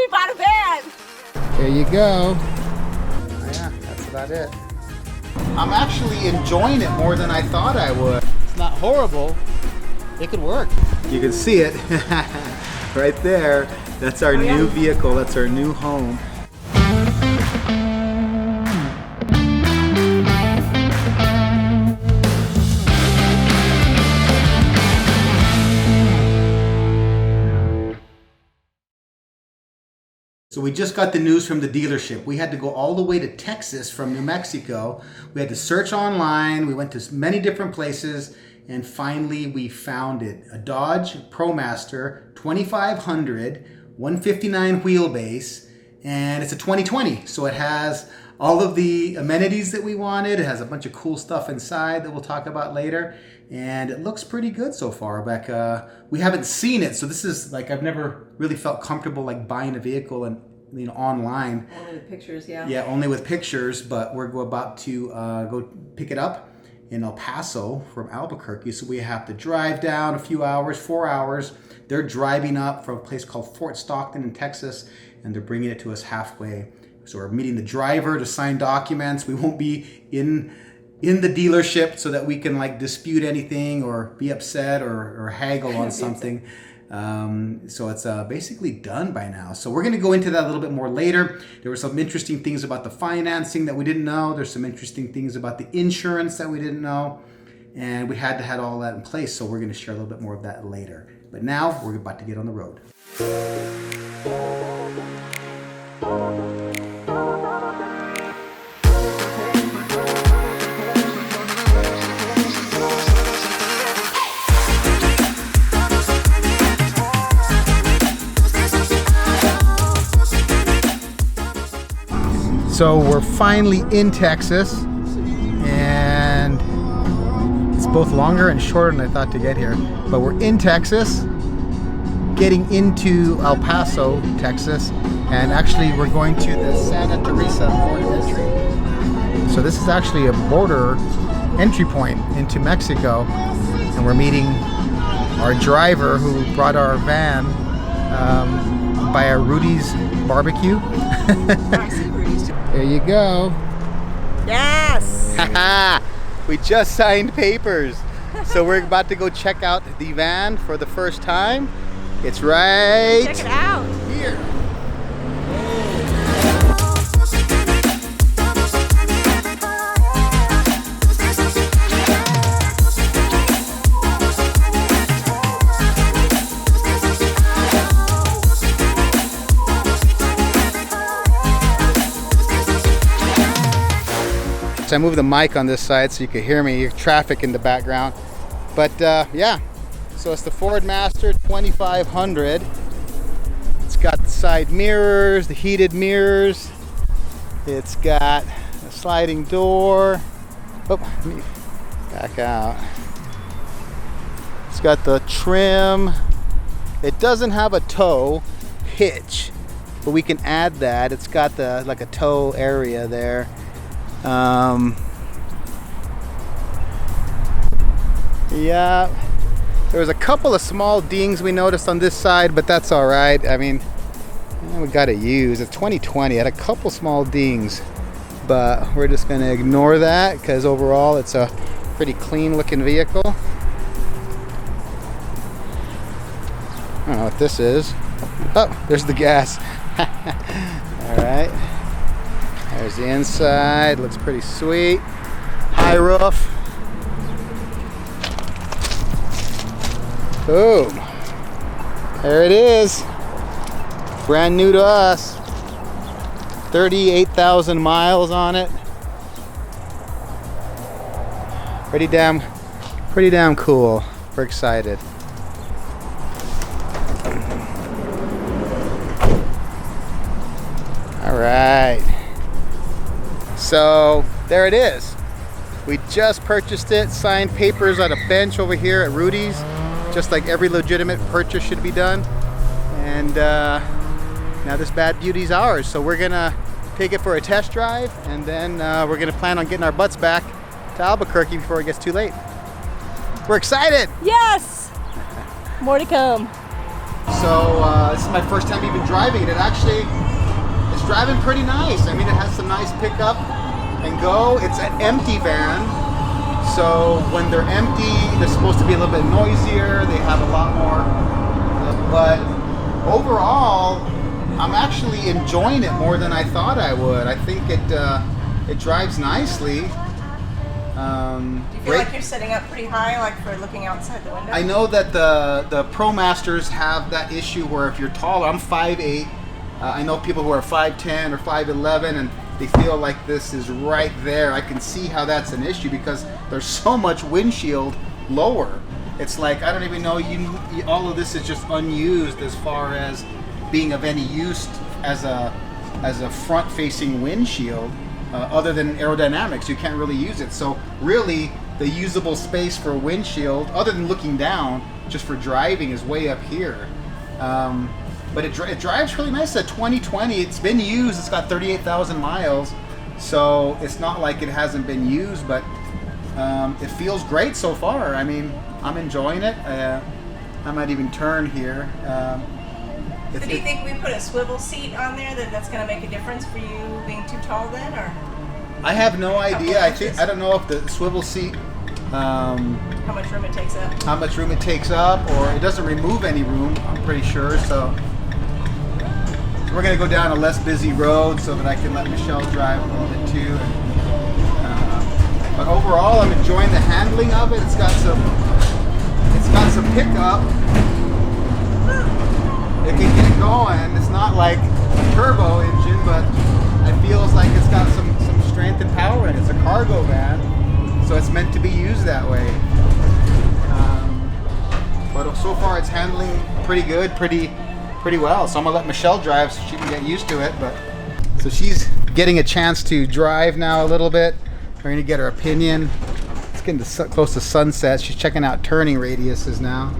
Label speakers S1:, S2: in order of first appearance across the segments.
S1: bought a van.
S2: There you go. Yeah, that's about it. I'm actually enjoying it more than I thought I would. It's not horrible. It could work. You can see it right there. That's our new vehicle. That's our new home. So we just got the news from the dealership. We had to go all the way to Texas from New Mexico. We had to search online. We went to many different places, and finally we found it. A Dodge Promaster 2500, 159 wheelbase, and it's a 2020. So it has all of the amenities that we wanted. It has a bunch of cool stuff inside that we'll talk about later. And it looks pretty good so far. Like we haven't seen it, so this is like I've never really felt comfortable like buying a vehicle and online.
S1: Only with pictures, yeah.
S2: Yeah, only with pictures. But we're about to go pick it up in El Paso from Albuquerque. So we have to drive down a few hours, 4 hours. They're driving up from a place called Fort Stockton in Texas, and they're bringing it to us halfway. So we're meeting the driver to sign documents. We won't be in the dealership so that we can like dispute anything or be upset or haggle on something. So it's basically done by now. So we're going to go into that a little bit more later. There were some interesting things about the financing that we didn't know. There's some interesting things about the insurance that we didn't know. And we had to have all that in place. So we're going to share a little bit more of that later. But now we're about to get on the road. So we're finally in Texas, and it's both longer and shorter than I thought to get here. But we're in Texas, getting into El Paso, Texas, and actually we're going to the Santa Teresa port of entry. So this is actually a border entry point into Mexico, and we're meeting our driver who brought our van by our Rudy's barbecue. There you go.
S1: Yes!
S2: We just signed papers. So we're about to go check out the van for the first time. It's right
S1: Check it out.
S2: here. So I moved the mic on this side so you could hear me. Your traffic in the background. But yeah, so it's the Ford Master 2500. It's got the side mirrors, the heated mirrors. It's got a sliding door. Oh, let me back out. It's got the trim. It doesn't have a tow hitch, but we can add that. It's got the like a tow area there. Yeah, there was a couple of small dings we noticed on this side, but that's all right. I mean, we got to use it's 2020. Had a couple small dings, but we're just going to ignore that because overall it's a pretty clean looking vehicle. I don't know what this is. Oh, there's the gas. All right. There's the inside, looks pretty sweet. High roof. Boom. There it is. Brand new to us. 38,000 miles on it. Pretty damn cool. We're excited. All right. So there it is. We just purchased it, signed papers on a bench over here at Rudy's, just like every legitimate purchase should be done. And now this bad beauty's ours. So we're gonna take it for a test drive, and then we're gonna plan on getting our butts back to Albuquerque before it gets too late. We're excited.
S1: Yes! More to come.
S2: So this is my first time even driving it. It's driving pretty nice. I mean, it has some nice pickup and go. It's an empty van. So when they're empty, they're supposed to be a little bit noisier. They have a lot more. But overall, I'm actually enjoying it more than I thought I would. I think it drives nicely.
S1: Do you feel like you're setting up pretty high, like for looking outside the window?
S2: I know that the Promasters have that issue where if you're taller, I'm 5'8". I know people who are 5'10" or 5'11", and they feel like this is right there. I can see how that's an issue because there's so much windshield lower. It's like, I don't even know, all of this is just unused as far as being of any use as a front-facing windshield. Other than aerodynamics, you can't really use it. So really, the usable space for a windshield, other than looking down, just for driving, is way up here. But it drives really nice. At 2020, it's been used. It's got 38,000 miles, so it's not like it hasn't been used. But it feels great so far. I mean, I'm enjoying it. I might even turn here.
S1: So do you think we put a swivel seat on there that's going to make a difference for you being too tall then, or?
S2: I have no idea. I don't know if the swivel seat.
S1: How much room it takes up?
S2: How much room it takes up, or it doesn't remove any room. I'm pretty sure. So we're gonna go down a less busy road so that I can let Michelle drive a little bit too. But overall, I'm enjoying the handling of it. It's got some pickup. It can get going. It's not like a turbo engine, but it feels like it's got some strength and power in it. It's a cargo van, so it's meant to be used that way. But so far, it's handling pretty good, pretty well. So I'm gonna let Michelle drive so she can get used to it. But so she's getting a chance to drive now a little bit. We're gonna get her opinion. It's getting close to sunset. She's checking out turning radiuses now.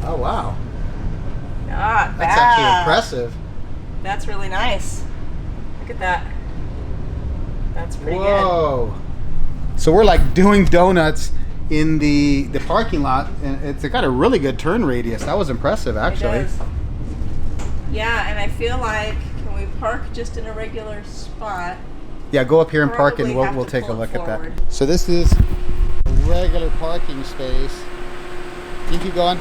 S2: Oh wow.
S1: Not bad.
S2: That's actually impressive.
S1: That's really nice. Look at that. That's pretty good.
S2: Whoa. So we're like doing donuts in the parking lot, and it's got a really good turn radius. That was impressive, actually.
S1: It does. Yeah, and I feel like, can we park just in a regular spot?
S2: Yeah, go up here and park, and
S1: Probably have
S2: we'll
S1: to
S2: take a
S1: pull it
S2: look at that.
S1: forward.
S2: So this is a regular parking space. You keep going.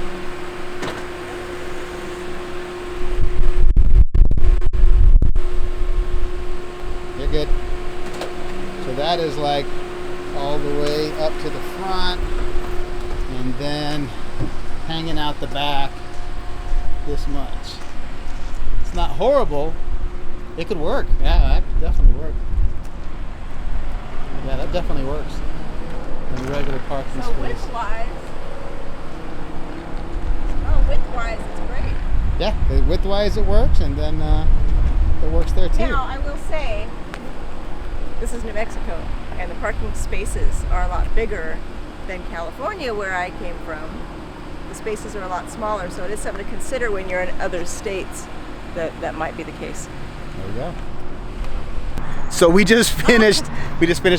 S2: You're good. So that is like all the way up to the front, and then hanging out the back this much. It's not horrible. It could work. Yeah, that could definitely work. Yeah, that definitely works. In regular parking
S1: So
S2: space.
S1: width-wise, it's great.
S2: Yeah, width-wise it works, and then it works there too.
S1: Now, I will say, this is New Mexico, and the parking spaces are a lot bigger than California, where I came from. The spaces are a lot smaller, so it is something to consider when you're in other states that might be the case.
S2: There we go. So we just finished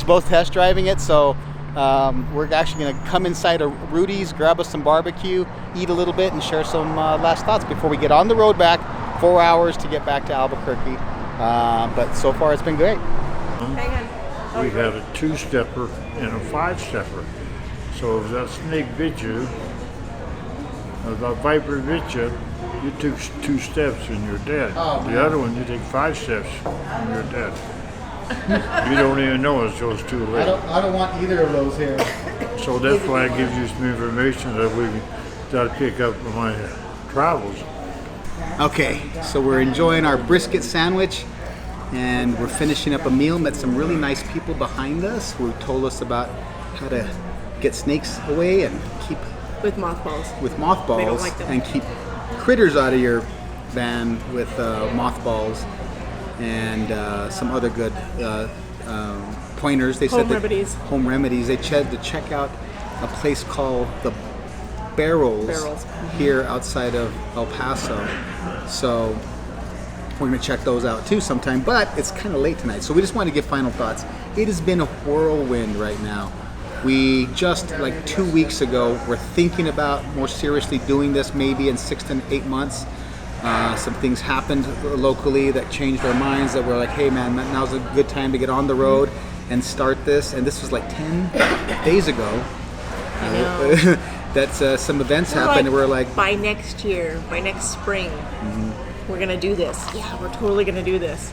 S2: both test driving it. So we're actually going to come inside of Rudy's, grab us some barbecue, eat a little bit, and share some last thoughts before we get on the road back. 4 hours to get back to Albuquerque. But so far it's been great.
S1: Hang on.
S3: We had a 2-stepper and a 5-stepper. So if that snake bit you, or that viper bit you, you took 2 steps and you're dead.
S2: Oh, man.
S3: The other one, you take 5 steps and you're dead. You don't even know until it's too late.
S2: I don't want either of those here.
S3: So that's why I give you some information that I pick up in my travels.
S2: Okay, so we're enjoying our brisket sandwich, and we're finishing up a meal. Met some really nice people behind us who told us about how to get snakes away and keep
S1: With mothballs. They don't like them.
S2: and keep critters out of your van with mothballs and some other good pointers. They said home remedies. They said to check out a place called the Barrels here outside of El Paso. So we're going to check those out too sometime, but it's kind of late tonight, so we just want to give final thoughts. It has been a whirlwind right now. We just, like 2 weeks ago, were thinking about more seriously doing this maybe in 6 to 8 months. Some things happened locally that changed our minds, that we're like, hey man, now's a good time to get on the road and start this. And this was like 10 days ago.
S1: I know.
S2: That some events happened, and we're like,
S1: by next year, by next spring, we're gonna do this. Yeah, we're totally gonna do this.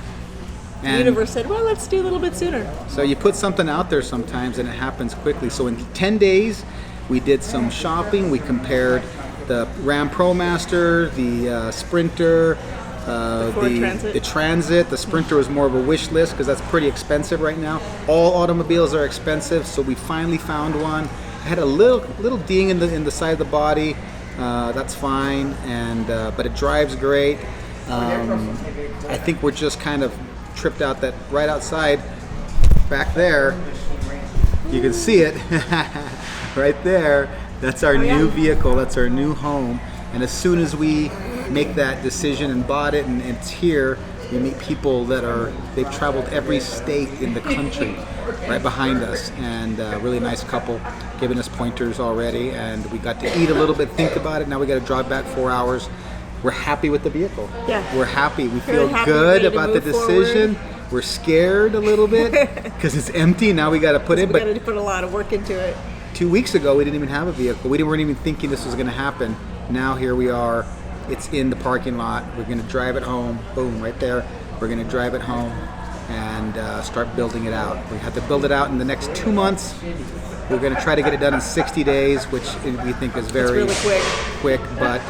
S1: The
S2: and
S1: universe said, well, let's do a little bit sooner.
S2: so you put something out there sometimes and it happens quickly. So in 10 days, we did some shopping. We compared the Ram Promaster, the Sprinter, the Transit. The Sprinter was more of a wish list because that's pretty expensive right now. All automobiles are expensive, so we finally found one. It had a little ding in the side of the body. That's fine, and but it drives great. I think we're just kind of tripped out that right outside, back there, you can see it, right there. That's our new vehicle. That's our new home. And as soon as we make that decision and bought it, and it's here, we meet people they've traveled every state in the country right behind us, and a really nice couple giving us pointers already, and we got to eat a little bit, think about it. Now we got to drive back 4 hours. We're happy with the vehicle.
S1: Yeah.
S2: We're happy. We feel
S1: happy,
S2: good
S1: ready to
S2: about the
S1: move
S2: decision.
S1: forward.
S2: We're scared a little bit because it's empty. Now we got to put in,
S1: We
S2: but
S1: got to put a lot of work into it.
S2: 2 weeks ago, we didn't even have a vehicle. We weren't even thinking this was going to happen. Now here we are. It's in the parking lot. We're going to drive it home. Boom, right there. We're going to drive it home and start building it out. We have to build it out in the next 2 months. We're going to try to get it done in 60 days, which we think is very
S1: really
S2: quick, but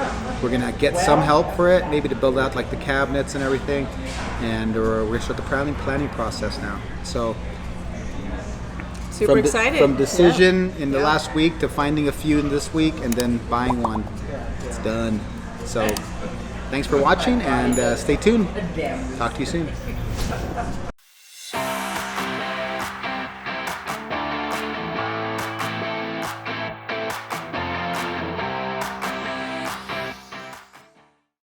S2: we're going to get some help for it, maybe to build out like the cabinets and everything, and we're going to start the planning process now. So
S1: Super excited.
S2: From decision in the
S1: Yeah.
S2: last week to finding a few in this week and then buying one. It's done. So thanks for watching, and stay tuned. Talk to you soon.